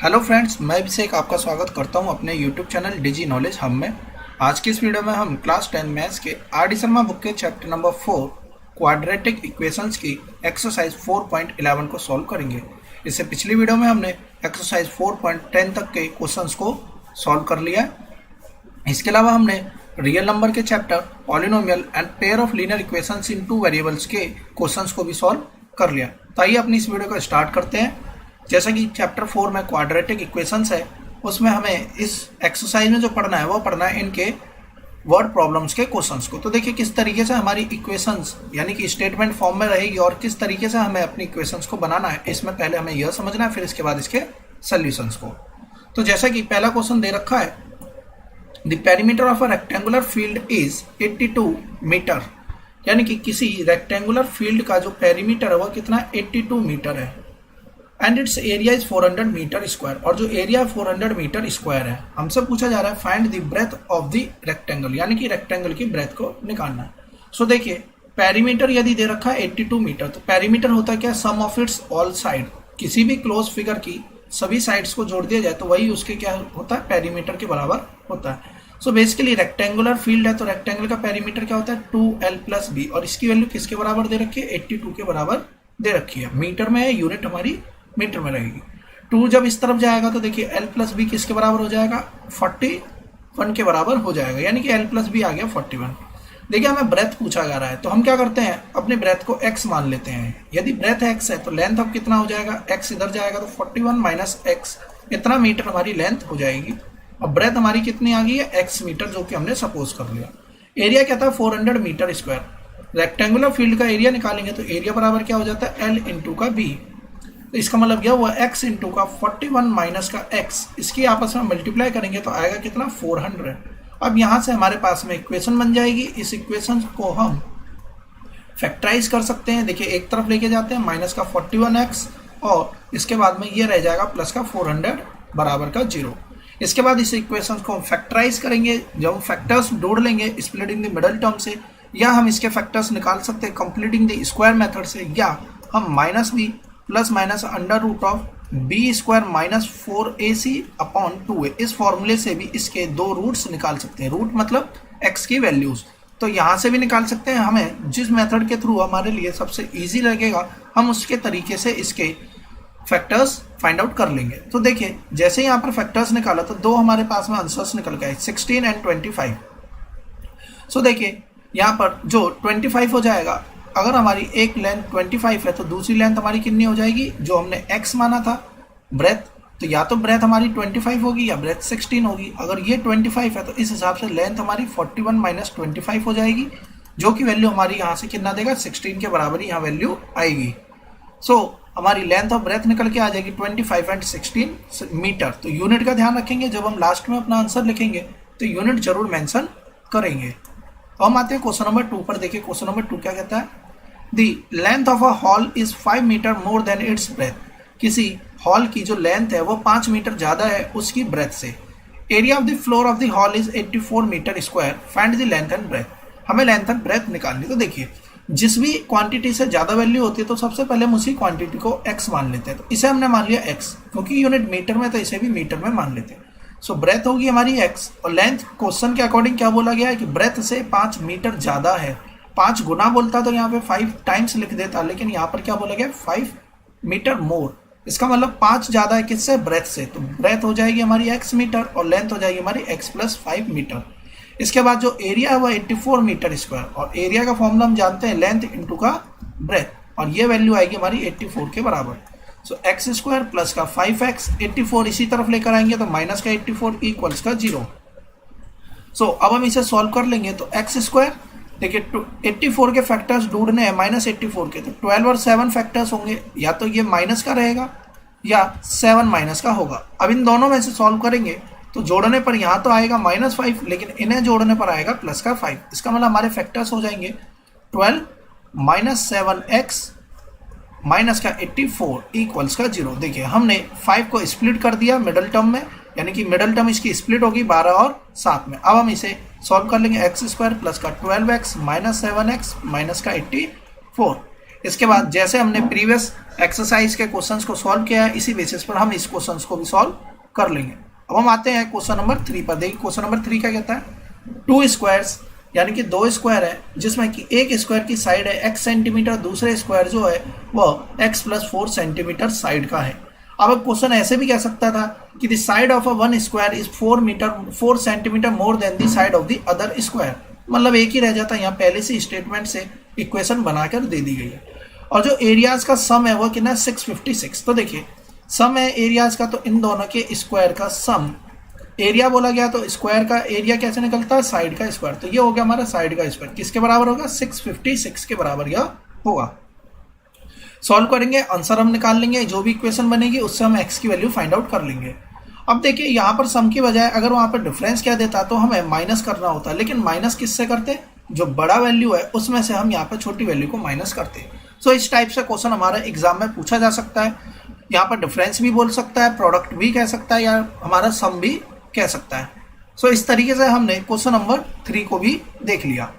Hello friends, मैं अभिषेक आपका स्वागत करता हूं अपने यूट्यूब चैनल डिजी नॉलेज हम में। आज की इस वीडियो में हम क्लास 10 मैथ्स के आर डी शर्मा बुक के चैप्टर नंबर 4 क्वाड्रेटिक इक्वेशंस की एक्सरसाइज 4.11 को सॉल्व करेंगे। इससे पिछली वीडियो में हमने एक्सरसाइज 4.10 तक के क्वेश्चंस को सॉल्व कर लिया है। इसके अलावा हमने रियल नंबर के chapter polynomial and pair of linear equations in two variables के क्वेश्चंस को भी सॉल्व कर लिया। तो आइए अपनी इस वीडियो को स्टार्ट करते हैं। जैसा कि चैप्टर 4 में क्वाड्रेटिक इक्वेशंस है, उसमें हमें इस एक्सरसाइज में जो पढ़ना है वो पढ़ना है इनके वर्ड प्रॉब्लम्स के क्वेश्चंस को। तो देखिए किस तरीके से हमारी इक्वेशंस यानी कि स्टेटमेंट फॉर्म में रहेगी और किस तरीके से हमें अपनी इक्वेशंस को बनाना है, इसमें पहले हमें यह समझना है, फिर इसके बाद इसके सोल्यूशंस को। तो जैसा कि पहला क्वेश्चन दे रखा है, the perimeter of a rectangular field is 82 metre, यानी कि किसी रेक्टेंगुलर फील्ड का जो पेरीमीटर है वो कितना 82 मीटर है, and its area is 400 metre square, और जो एरिया 400 मीटर स्क्वायर है। हमसे पूछा जा रहा है find the breadth of the rectangle, यानी कि रेक्टेंगल की ब्रेथ को निकालना है। सो देखिए पेरीमीटर यदि दे रखा है 82 मीटर, तो पेरीमीटर होता है क्या, सम ऑफ इट्स ऑल साइड। किसी भी क्लोज फिगर की सभी साइड्स को जोड़ दिया जाए तो वही उसके क्या होता है, पेरीमीटर के बराबर होता है। सो बेसिकली रेक्टेंगुलर फील्ड है तो रेक्टेंगल का पेरीमीटर क्या होता है 2l + b, और इसकी वैल्यू किसके बराबर दे रखी है, 82 के बराबर दे रखी है। मीटर में है, यूनिट हमारी मीटर में रहेगी। 2 जब इस तरफ जाएगा तो देखिए l + b किसके बराबर हो जाएगा, 41 के बराबर हो जाएगा, यानी कि l + b आ गया 41। देखिए हमें ब्रेथ पूछा जा रहा है तो हम क्या करते हैं, अपने ब्रेथ को x मान लेते हैं। यदि ब्रेथ x है तो लेंथ अब कितना हो जाएगा, x इधर जाएगा तो 41 - x, इतना मीटर हमारी लेंथ हो जाएगी। अब ब्रेथ हमारी कितनी आ गई है, x मीटर, जो कि हमने सपोज कर लिया। एरिया क्या था, 400 मीटर स्क्वायर। रेक्टेंगुलर फील्ड का एरिया निकालेंगे तो एरिया बराबर क्या हो जाता है, l × b। तो इसका मतलब क्या हुआ, x × का 41 - का x, इसकी आपस में मल्टीप्लाई करेंगे तो आएगा कितना, 400। अब यहाँ से हमारे पास में इक्वेशन बन जाएगी। इस इक्वेशन को हम फैक्टराइज कर सकते हैं। देखिए एक तरफ लेके जाते हैं, माइनस का 41x, और इसके बाद में ये रह जाएगा प्लस का 400 बराबर का 0। इसके बाद इस इक्वेशन को हम फैक्टराइज करेंगे। जब हम फैक्टर्स जोड़ लेंगे स्प्लिटिंग द मिडल टर्म से, या हम इसके फैक्टर्स निकाल सकते हैं कंप्लीटिंग द स्क्वायर मेथड से, या हम -b + (√b² - 4ac/2a) इस फॉर्मूले से भी इसके दो रूट्स निकाल सकते हैं। रूट मतलब x की वैल्यूज, तो यहाँ से भी निकाल सकते हैं। हमें जिस मेथड के थ्रू हमारे लिए सबसे इजी लगेगा हम उसके तरीके से इसके फैक्टर्स फाइंड आउट कर लेंगे। तो देखिए जैसे यहाँ पर फैक्टर्स निकाला तो दो हमारे पास में आंसर्स निकल गए, 16 और 25। सो देखिए यहाँ पर जो 25 हो जाएगा, अगर हमारी एक लेंथ 25 है तो दूसरी लेंथ हमारी कितनी हो जाएगी, जो हमने x माना था ब्रेथ, तो या तो ब्रेथ हमारी 25 होगी या ब्रेथ 16 होगी। अगर ये 25 है तो इस हिसाब से लेंथ हमारी 41 - 25 हो जाएगी, जो कि वैल्यू हमारी यहाँ से कितना देगा, 16 के बराबर ही यहाँ वैल्यू आएगी। सो हमारी लेंथ ऑफ ब्रेथ निकल के आ जाएगी 25 और 16 मीटर। तो यूनिट का ध्यान रखेंगे, जब हम लास्ट में अपना आंसर लिखेंगे तो यूनिट जरूर मेंशन करेंगे। अब हम आते हैं क्वेश्चन नंबर 2 पर। देखिए क्वेश्चन नंबर 2 क्या कहता है, the length of a hall is 5 metre more than its breadth. किसी हॉल की जो लेंथ है वो 5 मीटर ज्यादा है उसकी ब्रेथ से। Area of the floor of the hall is 84 metre square, find the length and breadth. हमें लेंथ एंड ब्रेथ निकालनी। तो देखिए जिस भी क्वांटिटी से ज्यादा वैल्यू होती है तो सबसे पहले हम उसी क्वांटिटी को x मान लेते हैं। तो इसे हमने मान लिया x, क्योंकि यूनिट मीटर में तो इसे भी मीटर में मान लेते हैं। सो ब्रेथ होगी हमारी x, और लेंथ क्वेश्चन के अकॉर्डिंग क्या बोला गया है कि ब्रेथ से 5 मीटर ज्यादा है। 5 गुना बोलता तो यहाँ पे 5 टाइम्स लिख देता, लेकिन यहाँ पर क्या बोला गया, 5 मीटर मोर। इसका मतलब 5 ज्यादा है किससे, ब्रेथ से। तो ब्रेथ हो जाएगी हमारी x मीटर और लेंथ हो जाएगी हमारी x + 5 मीटर। इसके बाद जो एरिया है वो 84 मीटर स्क्वायर, और एरिया का फॉर्मूला हम जानते हैं लेंथ × का ब्रेथ, और ये वैल्यू आएगी हमारी 84 के बराबर। सो x² + का 5x, 84 इसी तरफ लेकर आएंगे तो माइनस का 84 = का 0। सो अब हम इसे सॉल्व कर लेंगे तो x², देखिए 84 के फैक्टर्स ढूंढने हैं -84 के, तो 12 और 7 फैक्टर्स होंगे, या तो ये माइनस का रहेगा या 7 माइनस का होगा। अब इन दोनों में से सॉल्व करेंगे तो जोड़ने पर यहाँ तो आएगा -5, लेकिन इन्हें जोड़ने पर आएगा प्लस का 5। इसका मतलब हमारे फैक्टर्स हो जाएंगे 12 - 7x माइनस का 84 = का 0। देखिए हमने 5 को स्प्लिट कर दिया मिडल टर्म में, यानी कि मिडल टर्म इसकी स्प्लिट होगी 12 और 7 में। अब हम इसे सॉल्व कर लेंगे, x² + का 12x - 7x - का 84। इसके बाद जैसे हमने प्रीवियस एक्सरसाइज के क्वेश्चंस को सॉल्व किया है, इसी बेसिस पर हम इस क्वेश्चंस को भी सॉल्व कर लेंगे। अब हम आते हैं क्वेश्चन नंबर 3 पर। देखिए क्वेश्चन नंबर 3 क्या कहता है, 2 स्क्वायर्स यानी कि 2 स्क्वायर है जिसमें कि एक स्क्वायर की साइड है x सेंटीमीटर, दूसरे स्क्वायर जो है वह x + 4 सेंटीमीटर साइड का है। अब क्वेश्चन ऐसे भी कह सकता था कि the side of a one square is 4 centimetre more than the side of the other square, मतलब एक ही रह जाता है। यहाँ पहले से स्टेटमेंट से इक्वेशन बनाकर दे दी गई है। और जो एरियाज का सम है वो कितना 656। तो देखिए सम है एरियाज का, तो इन दोनों के स्क्वायर का सम एरिया बोला गया, तो स्क्वायर का एरिया कैसे निकलता है, साइड का स्क्वायर। तो ये हो गया हमारा साइड का स्क्वायर, किसके बराबर होगा 656 के बराबर यह होगा। सॉल्व करेंगे, आंसर हम निकाल लेंगे, जो भी इक्वेशन बनेगी उससे हम x की वैल्यू फाइंड आउट कर लेंगे। अब देखिए यहाँ पर सम की बजाय अगर वहाँ पर डिफरेंस क्या देता तो हमें माइनस करना होता, लेकिन माइनस किससे करते, जो बड़ा वैल्यू है उसमें से हम यहाँ पर छोटी वैल्यू को माइनस करते। सो इस टाइप से क्वेश्चन हमारा एग्जाम में पूछा जा सकता है। यहाँ पर डिफरेंस भी बोल सकता है, प्रोडक्ट भी कह सकता है, या हमारा सम भी कह सकता है। सो इस तरीके से हमने क्वेश्चन नंबर 3 को भी देख लिया।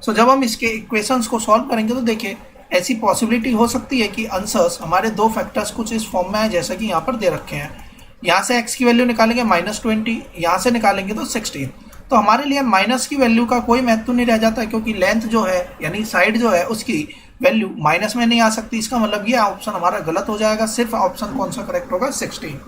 सो जब हम इसके इक्वेशंस को सॉल्व करेंगे तो देखिए ऐसी पॉसिबिलिटी हो सकती है कि आंसर्स हमारे दो फैक्टर्स कुछ इस फॉर्म में है जैसा कि यहाँ पर दे रखे हैं। यहाँ से x की वैल्यू निकालेंगे -20, यहाँ से निकालेंगे तो 16। तो हमारे लिए माइनस की वैल्यू का कोई महत्व नहीं रह जाता, क्योंकि लेंथ जो है यानी साइड जो है उसकी वैल्यू माइनस में नहीं आ सकती। इसका मतलब ये ऑप्शन हमारा गलत हो जाएगा, सिर्फ ऑप्शन कौन सा करेक्ट होगा 16।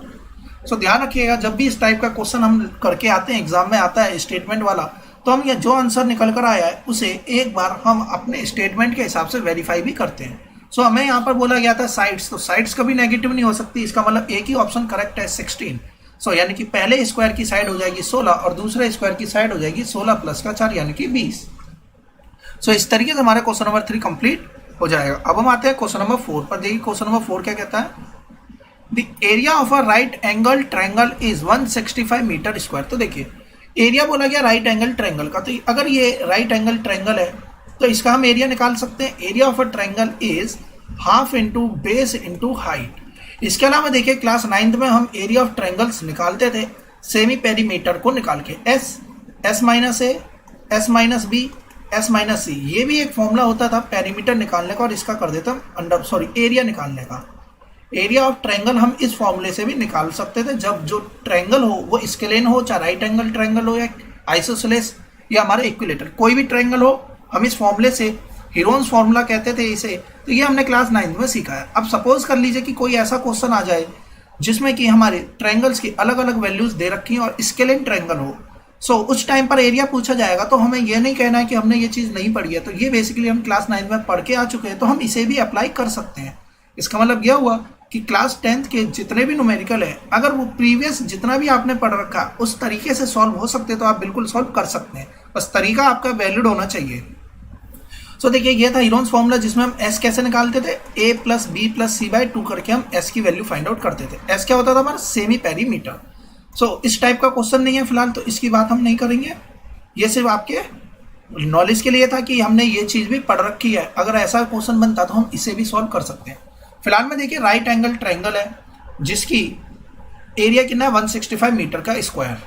सो ध्यान रखिएगा जब भी इस टाइप का क्वेश्चन हम करके आते हैं, एग्जाम में आता है स्टेटमेंट वाला, तो हम ये जो आंसर निकल कर आया है उसे एक बार हम अपने स्टेटमेंट के हिसाब से वेरीफाई भी करते हैं। सो हमें यहाँ पर बोला गया था साइड्स, तो साइड्स कभी नेगेटिव नहीं हो सकती, इसका मतलब एक ही ऑप्शन करेक्ट है 16। सो यानी कि पहले स्क्वायर की साइड हो जाएगी 16 और दूसरे स्क्वायर की साइड हो जाएगी 16 + 4 यानी कि 20। सो इस तरीके से हमारा क्वेश्चन नंबर 3 कंप्लीट हो जाएगा। अब हम आते हैं क्वेश्चन नंबर 4 पर। देखिए क्वेश्चन नंबर 4 क्या कहता है, the area of a right angle triangle is 165 metre square. तो देखिए एरिया बोला गया राइट एंगल ट्रायंगल का, तो अगर ये राइट एंगल ट्रायंगल है तो इसका हम एरिया निकाल सकते हैं। Area of a triangle is half into base into height. इसके अलावा देखिए क्लास 9th में हम एरिया ऑफ ट्रायंगल्स निकालते थे सेमी पेरीमीटर को निकाल के, S minus A, S minus B, S minus C, ये भी एक फॉर्मूला होता था पेरीमीटर निकालने का, और इसका कर देता हम एरिया निकालने का। एरिया ऑफ ट्रायंगल हम इस फॉर्मूले से भी निकाल सकते थे जब जो ट्रायंगल हो वो स्केलेन हो, चाहे राइट एंगल ट्रायंगल हो या आइसोसेलेस या हमारे इक्विलेटर, कोई भी ट्रायंगल हो, हम इस फॉर्मूले से हीरोन्स फॉर्मूला कहते थे इसे। तो ये हमने क्लास 9th में सीखा है। अब सपोज कर लीजिए कि कोई ऐसा क्वेश्चन आ जाए जिसमें कि हमारे ट्रायंगल्स की अलग अलग वैल्यूज दे रखी हैं और स्केलेन ट्रायंगल हो, सो उस टाइम पर एरिया पूछा जाएगा, तो हमें ये नहीं कहना है कि हमने ये चीज़ नहीं पढ़ी है। तो ये बेसिकली हम क्लास 9th में पढ़ के आ चुके हैं, तो हम इसे भी अप्लाई कर सकते हैं। इसका मतलब यह हुआ कि क्लास 10th के जितने भी न्यूमेरिकल है, अगर वो प्रीवियस जितना भी आपने पढ़ रखा उस तरीके से सॉल्व हो सकते तो आप बिल्कुल सॉल्व कर सकते हैं, बस तरीका आपका वैलिड होना चाहिए। सो देखिए ये था हीरोन्स फॉर्मूला जिसमें हम s कैसे निकालते थे, a + b + c/2 करके हम s की वैल्यू फाइंड आउट करते थे। s क्या होता था हमारा सेमी पेरीमीटर। सो इस टाइप का क्वेश्चन नहीं है फिलहाल, तो इसकी बात हम नहीं करेंगे। ये सिर्फ आपके नॉलेज के लिए था कि हमने ये चीज़ भी पढ़ रखी है, अगर ऐसा क्वेश्चन बनता तो हम इसे भी सॉल्व कर सकते हैं। फिलहाल में देखिए राइट एंगल ट्रायंगल है जिसकी एरिया कितना है 165 मीटर का स्क्वायर।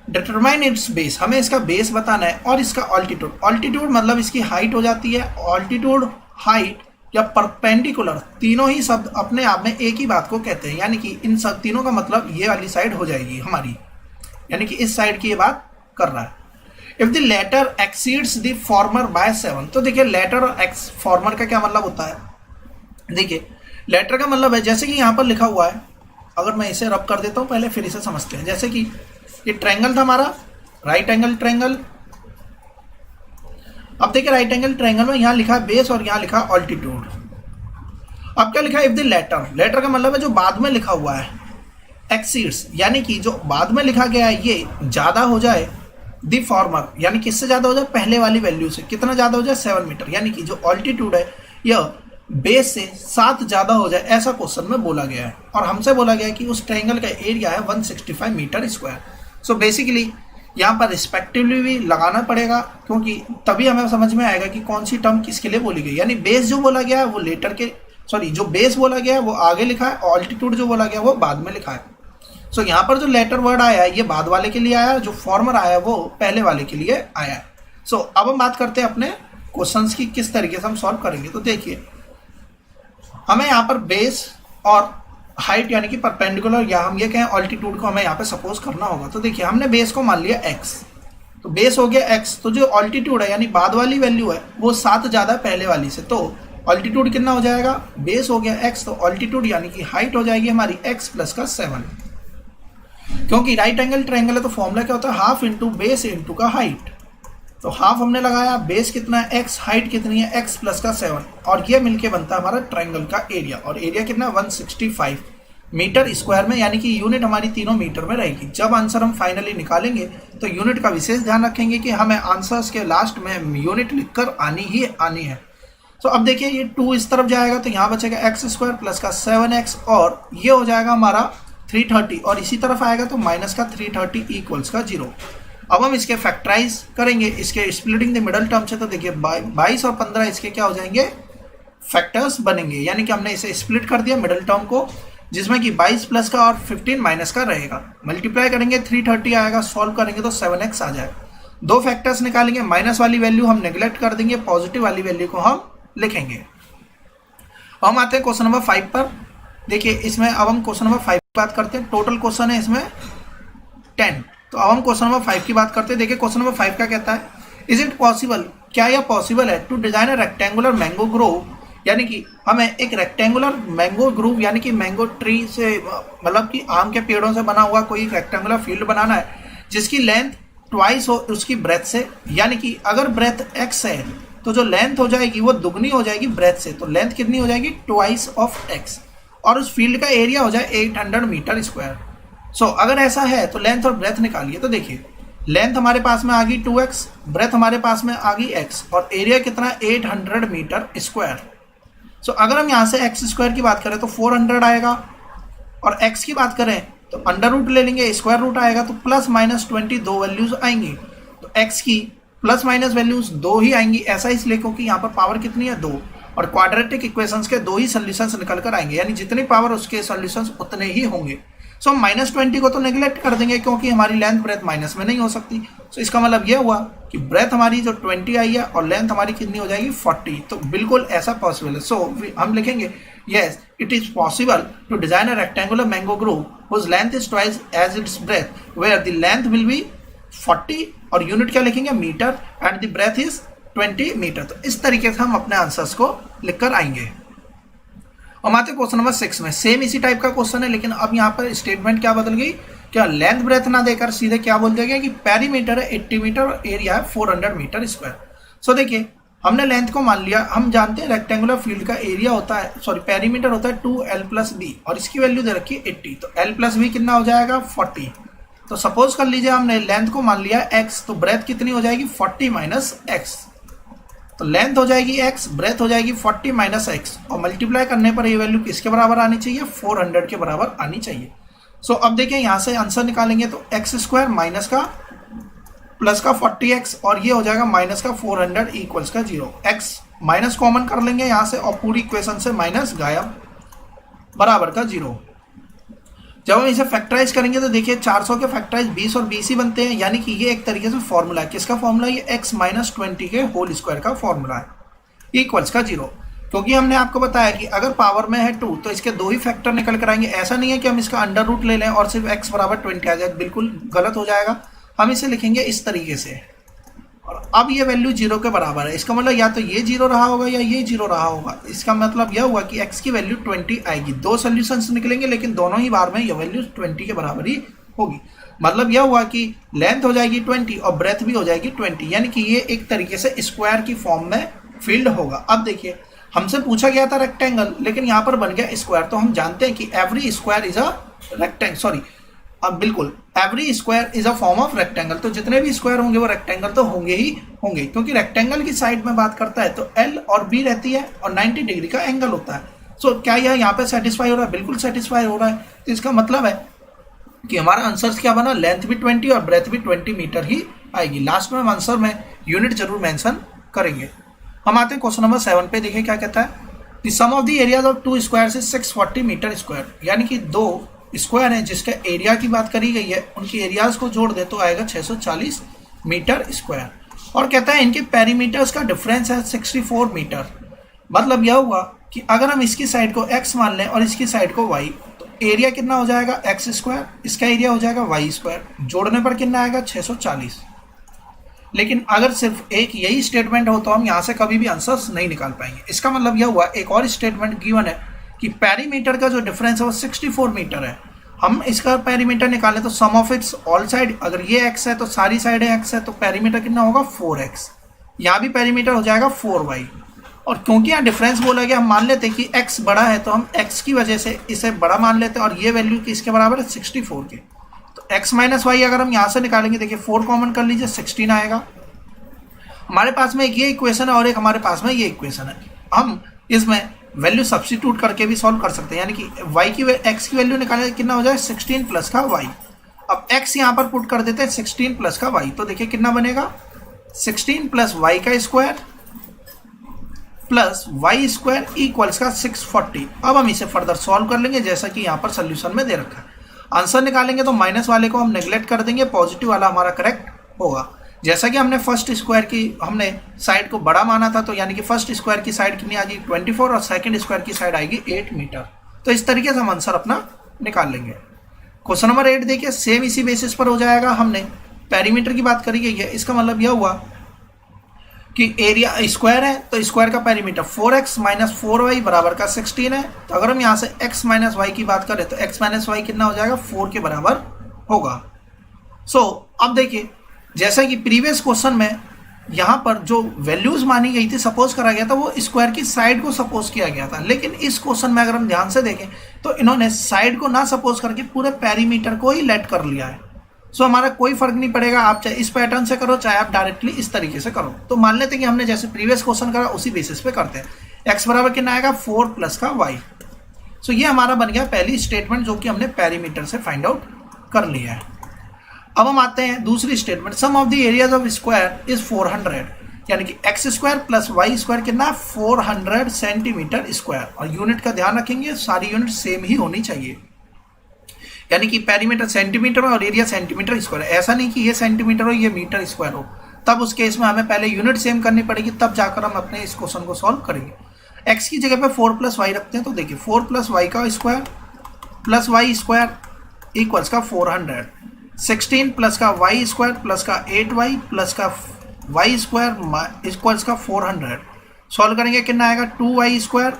डिटरमाइन इट्स बेस, हमें इसका बेस बताना है, और इसका ऑल्टीट्यूड। ऑल्टीट्यूड मतलब इसकी हाइट हो जाती है। ऑल्टीट्यूड, हाइट या परपेंडिकुलर तीनों ही शब्द अपने आप में एक ही बात को कहते हैं, यानी कि इन सब तीनों का मतलब ये वाली साइड हो जाएगी हमारी, यानी कि इस साइड की ये बात कर रहा है। If the latter exceeds the former by 7, तो देखिए लेटर और एक्स फॉर्मर का क्या मतलब होता है। देखिए लेटर का मतलब है जैसे कि यहाँ पर लिखा हुआ है, अगर मैं इसे रब कर देता हूँ पहले फिर इसे समझते हैं। जैसे कि ये ट्रायंगल था हमारा राइट एंगल ट्रायंगल। अब देखिए राइट एंगल ट्रायंगल में यहाँ लिखा है बेस और यहाँ लिखा है ऑल्टीट्यूड। अब क्या लिखा है, इफ द लेटर, लेटर का मतलब है जो बाद में लिखा हुआ है, एक्सीड्स यानी कि जो बाद में लिखा गया है ये ज्यादा हो जाए द फॉर्मर, यानी किससे ज्यादा हो जाए, पहले वाली वैल्यू से। कितना ज्यादा हो जाए 7 मीटर, यानी कि जो ऑल्टीट्यूड है यह बेस से 7 ज्यादा हो जाए, ऐसा क्वेश्चन में बोला गया है। और हमसे बोला गया है कि उस ट्रायंगल का एरिया है 165 मीटर स्क्वायर। सो बेसिकली यहाँ पर रिस्पेक्टिवली भी लगाना पड़ेगा, क्योंकि तभी हमें समझ में आएगा कि कौन सी टर्म किसके लिए बोली गई। यानी बेस जो बोला गया है वो लेटर के, जो बेस बोला गया है वो आगे लिखा है, ऑल्टीट्यूड जो बोला गया है वो बाद में लिखा है। सो यहाँ पर जो लेटर वर्ड आया है ये बाद वाले के लिए आया है, जो फॉर्मर आया है वो पहले वाले के लिए आया है। सो अब हम बात करते हैं अपने क्वेश्चंस की किस तरीके से हम सॉल्व करेंगे। तो देखिए हमें यहाँ पर बेस और हाइट यानी कि परपेंडिकुलर या हम ये कहें ऑल्टीट्यूड को हमें यहाँ पे सपोज करना होगा। तो देखिए हमने बेस को मान लिया x, तो बेस हो गया x, तो जो ऑल्टीट्यूड है यानी बाद वाली वैल्यू है वो 7 ज़्यादा है पहले वाली से, तो ऑल्टीट्यूड कितना हो जाएगा, बेस हो गया x, तो ऑल्टीट्यूड यानी कि हाइट हो जाएगी हमारी x प्लस का 7, क्योंकि राइट एंगल ट्रायंगल है तो फॉर्मूला क्या होता है, हाफ इंटू बेस इंटू का हाइट। तो हाफ हमने लगाया, बेस कितना है x, हाइट कितनी है x प्लस का 7, और ये मिलके बनता है हमारा ट्रायंगल का एरिया, और एरिया कितना 165 मीटर स्क्वायर में, यानी कि यूनिट हमारी तीनों मीटर में रहेगी। जब आंसर हम फाइनली निकालेंगे तो यूनिट का विशेष ध्यान रखेंगे कि हमें आंसर्स के लास्ट में यूनिट लिखकर आनी ही आनी है। तो अब देखिए ये 2 इस तरफ जाएगा तो यहाँ बचेगा एक्स स्क्वायर प्लस का 7x, और ये हो जाएगा हमारा 330, और इसी तरफ आएगा तो माइनस का 330 इक्वल्स का 0। अब हम इसके फैक्टराइज करेंगे, इसके स्प्लिटिंग द मिडल टर्म से, तो देखिए 22 और 15 इसके क्या हो जाएंगे, फैक्टर्स बनेंगे, यानी कि हमने इसे स्प्लिट कर दिया मिडल टर्म को, जिसमें कि 22 प्लस का और 15 माइनस का रहेगा। मल्टीप्लाई करेंगे 330 आएगा, सॉल्व करेंगे तो 7x आ जाएगा। दो फैक्टर्स निकालेंगे, माइनस वाली वैल्यू हम नेग्लेक्ट कर देंगे, पॉजिटिव वाली वैल्यू को हम लिखेंगे। हम आते हैं क्वेश्चन नंबर 5 पर। देखिए इसमें अब हम क्वेश्चन नंबर 5 की बात करते हैं। टोटल क्वेश्चन है इसमें 10, तो अब हम क्वेश्चन नंबर 5 की बात करते हैं। देखिए क्वेश्चन नंबर 5 का कहता है, इज इट पॉसिबल, क्या यह पॉसिबल है, to design a rectangular mango grove, यानी कि हमें एक रेक्टेंगुलर मैंगो ग्रूव यानी कि मैंगो ट्री से, मतलब कि आम के पेड़ों से बना हुआ कोई रेक्टेंगुलर फील्ड बनाना है, जिसकी लेंथ ट्वाइस हो उसकी ब्रेथ से, यानी कि अगर ब्रेथ x है तो जो लेंथ हो जाएगी वो दुगनी हो जाएगी ब्रेथ से, तो लेंथ कितनी हो जाएगी, ट्वाइस ऑफ x, और उस फील्ड का एरिया हो जाए 800 मीटर स्क्वायर। सो अगर ऐसा है तो लेंथ और ब्रेथ निकालिए। तो देखिए लेंथ हमारे पास में आ गई 2x, ब्रेथ हमारे पास में आ गई x, और एरिया कितना 800 मीटर स्क्वायर। सो अगर हम यहाँ से एक्स स्क्वायर की बात करें तो 400 आएगा, और x की बात करें तो अंडर रूट ले लेंगे, स्क्वायर रूट आएगा, तो प्लस माइनस 20 दो वैल्यूज आएंगी, तो x की प्लस माइनस वैल्यूज 2 ही आएंगी। ऐसा इसलिए क्योंकि यहाँ पर पावर कितनी है 2, और क्वाड्रेटिक इक्वेशंस के 2 ही सोल्यूशंस निकल कर आएंगे, यानी जितनी पावर उसके सोल्यूशंस उतने ही होंगे। सो हम -20 को तो नेग्लेक्ट कर देंगे क्योंकि हमारी लेंथ ब्रेथ माइनस में नहीं हो सकती। सो इसका मतलब यह हुआ कि ब्रेथ हमारी जो 20 आई है और लेंथ हमारी कितनी हो जाएगी 40, तो बिल्कुल ऐसा पॉसिबल है। सो हम लिखेंगे yes it is possible to design a rectangular mango grove whose length is twice as its breadth where the length will be 40, और यूनिट क्या लिखेंगे metre, and the breadth is 20 metre. तो इस तरीके से हम अपने आंसर्स को लिखकर आएंगे। हम आते हैं क्वेश्चन नंबर 6 में। सेम इसी टाइप का क्वेश्चन है, लेकिन अब यहाँ पर स्टेटमेंट क्या बदल गई, क्या लेंथ ब्रेथ ना देकर सीधे क्या बोल दिया गया कि पेरीमीटर है 80 मीटर और एरिया है 400 मीटर स्क्वायर। सो देखिए हमने लेंथ को मान लिया, हम जानते हैं रेक्टेंगुलर फील्ड का एरिया होता है, सॉरी पेरीमीटर होता है 2l प्लस बी, और इसकी वैल्यू दे रखी है 80, तो l प्लस बी कितना हो जाएगा 40। तो सपोज कर लीजिए हमने लेंथ को मान लिया x, तो ब्रेथ कितनी हो जाएगी 40 माइनस x, तो लेंथ हो जाएगी x, ब्रेथ हो जाएगी 40 माइनस x, और मल्टीप्लाई करने पर ये वैल्यू किसके बराबर आनी चाहिए, 400 के बराबर आनी चाहिए। सो अब देखिए यहाँ से आंसर निकालेंगे तो एक्स स्क्वायर माइनस का प्लस का 40x, और ये हो जाएगा माइनस का 400 इक्वल्स का 0। x माइनस कॉमन कर लेंगे यहाँ से, और पूरी इक्वेशन से माइनस गायब, बराबर का 0। जब हम इसे फैक्टराइज करेंगे तो देखिए 400 के फैक्टराइज 20 और 20 ही बनते हैं, यानी कि ये एक तरीके से फॉर्मूला है। किसका फॉर्मूला, ये x माइनस 20 के होल स्क्वायर का फॉर्मूला है, इक्वल्स का 0। क्योंकि हमने आपको बताया कि अगर पावर में है 2 तो इसके 2 ही फैक्टर निकल कर आएंगे। ऐसा नहीं है कि हम इसका अंडर रूट ले लें और सिर्फ x बराबर 20 आ जाए, बिल्कुल गलत हो जाएगा। हम इसे लिखेंगे इस तरीके से, और अब ये वैल्यू 0 के बराबर है। इसका मतलब या तो ये 0 रहा होगा या ये 0 रहा होगा। इसका मतलब यह हुआ कि x की वैल्यू 20 आएगी। 2 सोल्यूशंस निकलेंगे लेकिन दोनों ही बार में यह वैल्यू 20 के बराबर ही होगी। मतलब यह हुआ कि लेंथ हो जाएगी 20 और ब्रेथ भी हो जाएगी 20, यानी कि ये एक तरीके से स्क्वायर की फॉर्म में फील्ड होगा। अब देखिए हमसे पूछा गया था रेक्टेंगल, लेकिन यहाँ पर बन गया स्क्वायर, तो हम जानते हैं कि every square is a rectangle, sorry अब बिल्कुल every square is a form of rectangle. तो जितने भी स्क्वायर होंगे वो रेक्टेंगल तो होंगे ही होंगे, क्योंकि रेक्टेंगल की साइड में बात करता है तो एल और बी रहती है और 90 डिग्री का एंगल होता है। सो क्या यह यहाँ पे सेटिस्फाई हो रहा है, बिल्कुल सेटिस्फाई हो रहा है। तो इसका मतलब है कि हमारा आंसर क्या बना, लेंथ भी 20 और ब्रेथ भी 20 मीटर ही आएगी। लास्ट में हम आंसर में यूनिट जरूर मेंशन करेंगे। हम आते हैं क्वेश्चन नंबर 7 पे। देखिए क्या कहता है, the sum of the areas of 2 square is 640 metre square, यानी कि 2 स्क्वायर है जिसका एरिया की बात करी गई है, उनकी एरियाज को जोड़ दे तो आएगा 640 मीटर स्क्वायर। और कहता है इनके पेरीमीटर्स का डिफरेंस है 64 मीटर। मतलब यह हुआ कि अगर हम इसकी साइड को x मान लें और इसकी साइड को y, तो एरिया कितना हो जाएगा x स्क्वायर, इसका एरिया हो जाएगा y स्क्वायर, जोड़ने पर कितना आएगा 640। लेकिन अगर सिर्फ एक यही स्टेटमेंट हो तो हम यहाँ से कभी भी आंसर्स नहीं निकाल पाएंगे। इसका मतलब यह हुआ एक और स्टेटमेंट गिवन है कि पेरीमीटर का जो डिफरेंस है वो 64 मीटर है। हम इसका पेरीमीटर निकालें तो सम ऑफ इट्स ऑल साइड, अगर ये x है तो सारी साइडें x है, तो पेरीमीटर कितना होगा 4x। यहाँ भी पेरीमीटर हो जाएगा 4y। और क्योंकि यहाँ डिफरेंस बोला गया, हम मान लेते हैं कि x बड़ा है तो हम x की वजह से इसे बड़ा मान लेते हैं, और ये वैल्यू किसके बराबर है 64 के। तो x माइनस वाई अगर हम यहाँ से निकालेंगे, देखिए 4 कॉमन कर लीजिए 16 आएगा। हमारे पास में एक ये इक्वेशन है और एक हमारे पास में ये इक्वेशन है। हम इसमें वैल्यू सब्स्टिट्यूट करके भी सॉल्व कर सकते हैं, यानी कि y की x की वैल्यू निकालें कितना हो जाए 16 प्लस का y। अब x यहाँ पर पुट कर देते हैं 16 प्लस का y, तो देखिए कितना बनेगा 16 प्लस वाई का square plus y square equals का 640। अब हम इसे फर्दर सॉल्व कर लेंगे जैसा कि यहाँ पर सोल्यूशन में दे रखा है। आंसर निकालेंगे तो माइनस वाले को हम नेग्लेक्ट कर देंगे, पॉजिटिव वाला हमारा करेक्ट होगा। जैसा कि हमने फर्स्ट स्क्वायर की हमने साइड को बड़ा माना था, तो यानी कि फर्स्ट स्क्वायर की साइड कितनी आ जाएगी 24 और सेकंड स्क्वायर की साइड आएगी 8 मीटर। तो इस तरीके से हम आंसर अपना निकाल लेंगे। क्वेश्चन नंबर 8 देखिए, सेम इसी बेसिस पर हो जाएगा। हमने पेरीमीटर की बात करी गई है, इसका मतलब यह हुआ कि एरिया स्क्वायर है तो स्क्वायर का पेरीमीटर 4x माइनस 4y बराबर का 16 है। तो अगर हम यहाँ से x माइनस वाई की बात करें तो x माइनस वाई कितना हो जाएगा 4 के बराबर होगा। अब देखिए, जैसा कि प्रीवियस क्वेश्चन में यहाँ पर जो वैल्यूज मानी गई थी, सपोज करा गया था, वो स्क्वायर की साइड को सपोज किया गया था। लेकिन इस क्वेश्चन में अगर हम ध्यान से देखें तो इन्होंने साइड को ना सपोज करके पूरे पेरीमीटर को ही लेट कर लिया है। हमारा कोई फर्क नहीं पड़ेगा, आप चाहे इस पैटर्न से करो चाहे आप डायरेक्टली इस तरीके से करो। तो मान लेते हैं कि हमने जैसे प्रीवियस क्वेश्चन करा उसी बेसिस पे करते हैं। x बराबर कितना आएगा 4 प्लस का y। ये हमारा बन गया पहली स्टेटमेंट जो कि हमने पेरीमीटर से फाइंड आउट कर लिया है। अब हम आते हैं दूसरी statement, sum of the areas of square is 400, यानी कि x square plus y square कितना 400 सेंटीमीटर स्क्वायर। और यूनिट का ध्यान रखेंगे, सारी यूनिट सेम ही होनी चाहिए, यानी कि पेरीमीटर सेंटीमीटर में और एरिया सेंटीमीटर स्क्वायर। ऐसा नहीं कि ये सेंटीमीटर हो ये मीटर स्क्वायर हो, तब उस केस में हमें पहले यूनिट सेम करनी पड़ेगी, तब जाकर हम अपने इस क्वेश्चन को सॉल्व करेंगे। एक्स की जगह पे 4 प्लस वाई रखते हैं, तो देखिए 4 प्लस वाई का square plus y square equals का 400, 16 प्लस का वाई स्क्वायर प्लस का 8y प्लस का वाई स्क्वायर इक्वल्स का 400। सॉल्व करेंगे कितना आएगा 2y स्क्वायर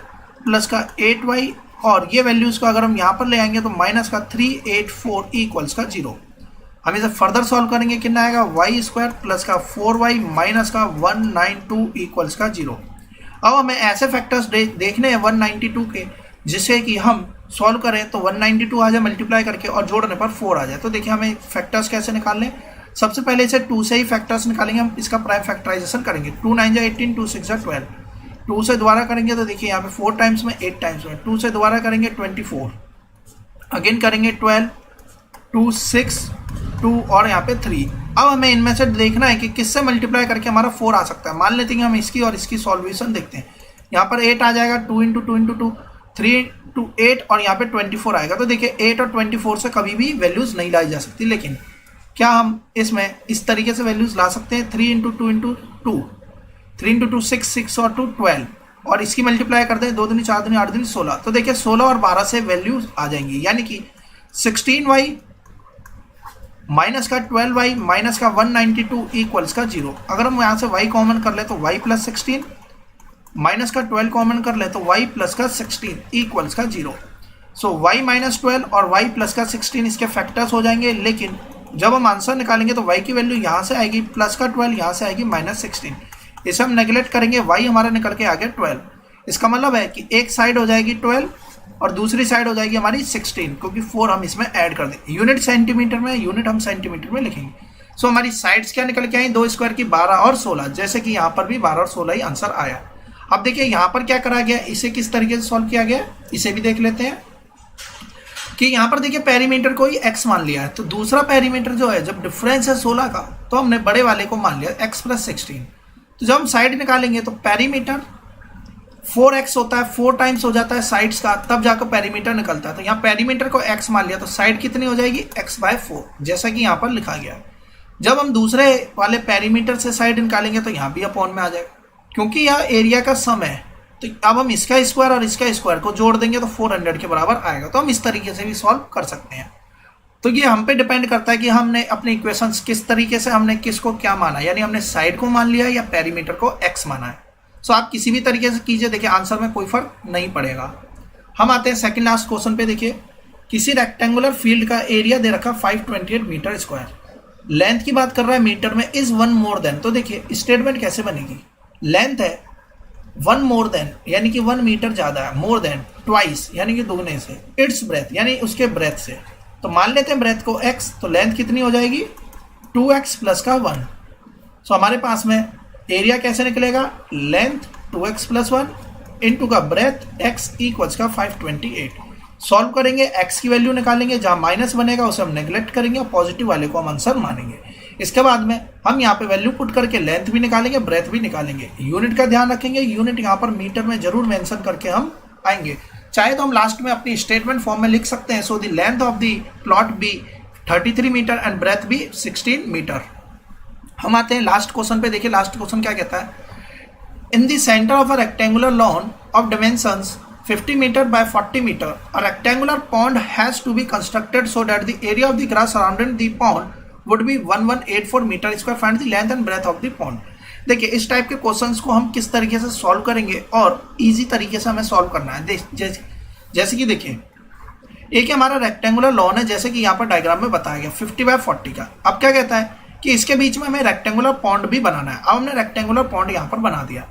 प्लस का 8y, और ये वैल्यूज को अगर हम यहाँ पर ले आएंगे तो माइनस का 384 इक्वल्स का 0। हम इसे फर्दर सॉल्व करेंगे कितना आएगा वाई स्क्वायर प्लस का 4y माइनस का 192 इक्वल्स का 0। अब हमें ऐसे फैक्टर्स देखने हैं 192 के, जिससे कि हम सॉल्व करें तो 192 आ जाए मल्टीप्लाई करके और जोड़ने पर 4 आ जाए। तो देखिए हमें फैक्टर्स कैसे निकालने, सबसे पहले इसे 2 से ही फैक्टर्स निकालेंगे। हम इसका प्राइम फैक्टराइजेशन करेंगे, 2 9 जा 18, 2 6 जा 12। 2 से दोबारा करेंगे तो देखिए यहाँ पे 4 टाइम्स में 8 टाइम्स में, 2 से दोबारा करेंगे 24, अगेन करेंगे 12, 2 6 2 और यहाँ पे 3। अब हमें इनमें से देखना है कि किससे मल्टीप्लाई करके हमारा 4 आ सकता है। मान लेते हैं कि हम इसकी और इसकी सॉल्यूशन देखते हैं। यहाँ पर 8 आ जाएगा, 2 इंटू 2 इंटू 2 3 टू 8, और यहाँ पे 24 आएगा। तो देखिए 8 और 24 से कभी भी वैल्यूज नहीं लाई जा सकती, लेकिन क्या हम इसमें इस तरीके से वैल्यूज ला सकते हैं 3 इंटू 2 इंटू 2, 3 इंटू 2 6, 6 और 2 12, और इसकी मल्टीप्लाई करते हैं 2 दूनी 4 दूनी 8 दूनी 16। तो देखिए 16 और 12 से वैल्यूज आ जाएंगी, यानी कि 16y माइनस का 12y माइनस का 192 इक्वल्स का 0। अगर हम यहाँ से y कॉमन कर ले तो y प्लस 16 माइनस का 12 कॉमन कर ले तो y प्लस का 16 इक्वल्स का 0। y माइनस 12 और y प्लस का 16 इसके फैक्टर्स हो जाएंगे, लेकिन जब हम आंसर निकालेंगे तो y की वैल्यू यहाँ से आएगी प्लस का 12, यहाँ से आएगी माइनस 16। इसे हम नेगलेक्ट करेंगे, y हमारा निकल के आ गया 12। इसका मतलब है कि एक साइड हो जाएगी 12 और दूसरी साइड हो जाएगी हमारी 16, क्योंकि 4 हम इसमें ऐड कर देंगे। यूनिट सेंटीमीटर में, यूनिट हम सेंटीमीटर में लिखेंगे। हमारी साइड्स क्या निकल के आई 2 स्क्वायर की 12 और 16, जैसे कि यहाँ पर भी 12 और 16 ही आंसर आया। अब देखिए यहाँ पर क्या करा गया, इसे किस तरीके से सॉल्व किया गया, इसे भी देख लेते हैं कि यहाँ पर देखिए पेरीमीटर को ही x मान लिया है। तो दूसरा पेरीमीटर जो है, जब डिफरेंस है 16 का, तो हमने बड़े वाले को मान लिया x प्लस 16। तो जब हम साइड निकालेंगे तो पेरीमीटर 4x होता है, 4 टाइम्स हो जाता है साइड्स का, तब जाकर पेरीमीटर निकलता है। तो यहाँ पेरीमीटर को x मान लिया तो साइड कितनी हो जाएगी x/4, जैसा कि यहाँ पर लिखा गया है। जब हम दूसरे वाले पेरीमीटर से साइड निकालेंगे तो यहाँ भी अपॉन में आ जाएगा, क्योंकि यह एरिया का सम है। तो अब हम इसका स्क्वायर और इसका स्क्वायर को जोड़ देंगे तो 400 के बराबर आएगा। तो हम इस तरीके से भी सॉल्व कर सकते हैं। तो ये हम पे डिपेंड करता है कि हमने अपने इक्वेशंस किस तरीके से, हमने किसको क्या माना, यानी हमने साइड को मान लिया या पेरीमीटर को x माना है। सो आप किसी भी तरीके से कीजिए, देखिए आंसर में कोई फर्क नहीं पड़ेगा। हम आते हैं सेकंड लास्ट क्वेश्चन पे। देखिए किसी रेक्टेंगुलर फील्ड का एरिया दे रखा 528 मीटर स्क्वायर, लेंथ की बात कर रहा है मीटर में, इज 1 मोर देन। तो देखिए स्टेटमेंट कैसे बनेगी, लेंथ है 1 मोर देन यानी कि 1 मीटर ज्यादा है, मोर देन ट्वाइस यानी कि दोगुने से, इट्स ब्रेथ यानी उसके ब्रेथ से। तो मान लेते हैं ब्रेथ को x, तो लेंथ कितनी हो जाएगी 2x प्लस का 1। सो हमारे पास में एरिया कैसे निकलेगा, लेंथ 2x प्लस 1 इंटू का ब्रेथ x इक्वल्स का 528। सॉल्व करेंगे, x की वैल्यू निकालेंगे, जहां माइनस बनेगा उसे हम नेग्लेक्ट करेंगे और पॉजिटिव वाले को हम आंसर मानेंगे। इसके बाद में हम यहाँ पे वैल्यू पुट करके लेंथ भी निकालेंगे, ब्रेथ भी निकालेंगे। यूनिट का ध्यान रखेंगे, यूनिट यहाँ पर मीटर में जरूर मेंशन करके हम आएंगे। चाहे तो हम लास्ट में अपनी स्टेटमेंट फॉर्म में लिख सकते हैं, so the length of the plot be 33 metre and breadth भी 16 मीटर। हम आते हैं लास्ट क्वेश्चन पे। देखिए लास्ट क्वेश्चन क्या कहता है, in the centre of a rectangular lawn of dimensions 50 meter by 40 meter, a rectangular pond has to be constructed so that the area of the grass surrounding the pond would be 1184 meter square. Find the length and breadth of the pond. देखिए इस type के questions को हम किस तरीके से solve करेंगे और इजी तरीके से हमें सॉल्व करना है। जैसे कि देखिए एक हमारा रेक्टेंगुलर लॉन है, जैसे कि यहाँ पर डायग्राम में बताया गया 50 by 40 का। अब क्या कहता है कि इसके बीच में हमें रेक्टेंगुलर पॉन्ड भी बनाना है। अब हमने रेक्टेंगुलर पॉन्ड यहाँ पर बना दिया,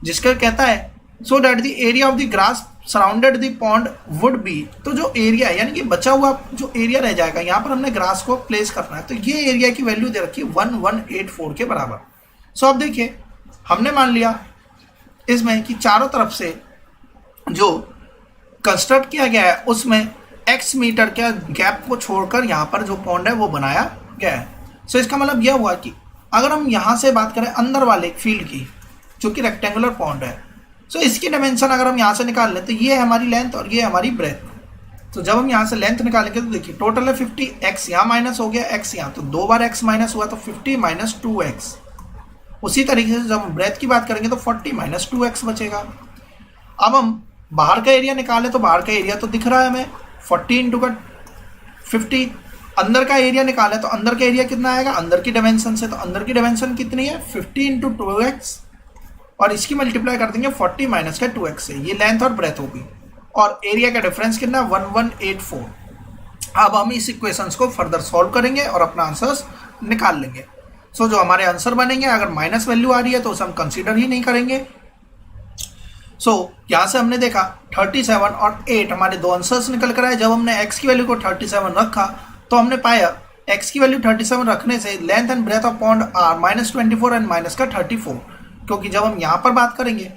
जिसका कहता है so that the area of the grass surrounded the pond would be. तो जो एरिया यानी कि बचा हुआ जो एरिया रह जाएगा, यहाँ पर हमने ग्रास को प्लेस करना है। तो ये एरिया की वैल्यू दे रखी है 1184 के बराबर। सो अब देखिए हमने मान लिया इसमें कि चारों तरफ से जो कंस्ट्रक्ट किया गया है उसमें x मीटर के गैप को छोड़कर यहाँ पर जो पॉन्ड है वो बनाया गया है। सो इसका मतलब यह हुआ कि अगर हम यहाँ से बात करें अंदर वाले फील्ड की, जो कि रेक्टेंगुलर पॉन्ड है, सो इसकी डायमेंशन अगर हम यहाँ से निकाल लें तो ये है हमारी लेंथ और ये हमारी ब्रेथ। तो जब हम यहाँ से लेंथ निकालेंगे तो देखिए टोटल है 50, x यहाँ माइनस हो गया, x यहाँ, तो 2 बार x माइनस हुआ तो 50 माइनस 2x। उसी तरीके से जब हम ब्रेथ की बात करेंगे तो 40 माइनस 2x बचेगा। अब हम बाहर का एरिया निकालें तो बाहर का एरिया तो दिख रहा है हमें 40 इंटू का 50। अंदर का एरिया निकालें तो अंदर का एरिया कितना आएगा अंदर की डायमेंशन से, तो अंदर की डायमेंशन कितनी है 50 इंटू 2x और इसकी मल्टीप्लाई कर देंगे 40 माइनस का 2x से। ये लेंथ और ब्रेथ होगी और एरिया का डिफरेंस कितना 1184। अब हम इस इक्वेशंस को फर्दर सॉल्व करेंगे और अपना आंसर्स निकाल लेंगे। सो जो हमारे आंसर बनेंगे, अगर माइनस वैल्यू आ रही है तो उसे हम कंसीडर ही नहीं करेंगे। सो यहाँ से हमने देखा 37 और 8 हमारे दो आंसर्स निकल कर आए। जब हमने x की वैल्यू को 37 रखा तो हमने पाया x की वैल्यू 37 रखने से length and breadth of pond are -24 and minus का 34, क्योंकि जब हम यहाँ पर बात करेंगे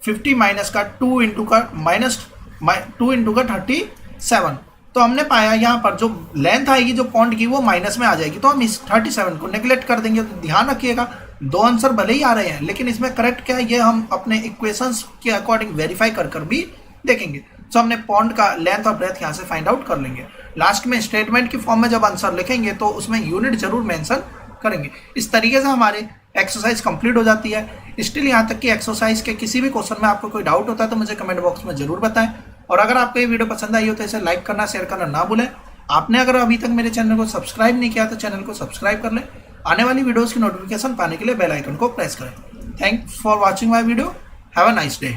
50 माइनस का 2 इंटू का -2 इंटू का 37, तो हमने पाया यहाँ पर जो लेंथ आएगी जो पॉन्ड की वो माइनस में आ जाएगी, तो हम इस 37 को नेग्लेक्ट कर देंगे। तो ध्यान रखिएगा दो आंसर भले ही आ रहे हैं लेकिन इसमें करेक्ट क्या है ये हम अपने इक्वेशंस के अकॉर्डिंग वेरीफाई कर भी देखेंगे। तो हमने पॉन्ड का लेंथ और ब्रेथ यहाँ से फाइंड आउट कर लेंगे। लास्ट में स्टेटमेंट की फॉर्म में जब आंसर लिखेंगे तो उसमें यूनिट जरूर मेंशन करेंगे। इस तरीके से हमारे एक्सरसाइज कंप्लीट हो जाती है। स्टिल यहाँ तक कि एक्सरसाइज के किसी भी क्वेश्चन में आपको कोई डाउट होता है तो मुझे कमेंट बॉक्स में जरूर बताएं। और अगर आपको ये वीडियो पसंद आई हो तो इसे लाइक करना, शेयर करना ना भूलें। आपने अगर अभी तक मेरे चैनल को सब्सक्राइब नहीं किया तो चैनल को सब्सक्राइब कर लें। आने वाली वीडियोस की नोटिफिकेशन पाने के लिए बेल आइकन को प्रेस करें। Thanks for watching my video. Have a nice day.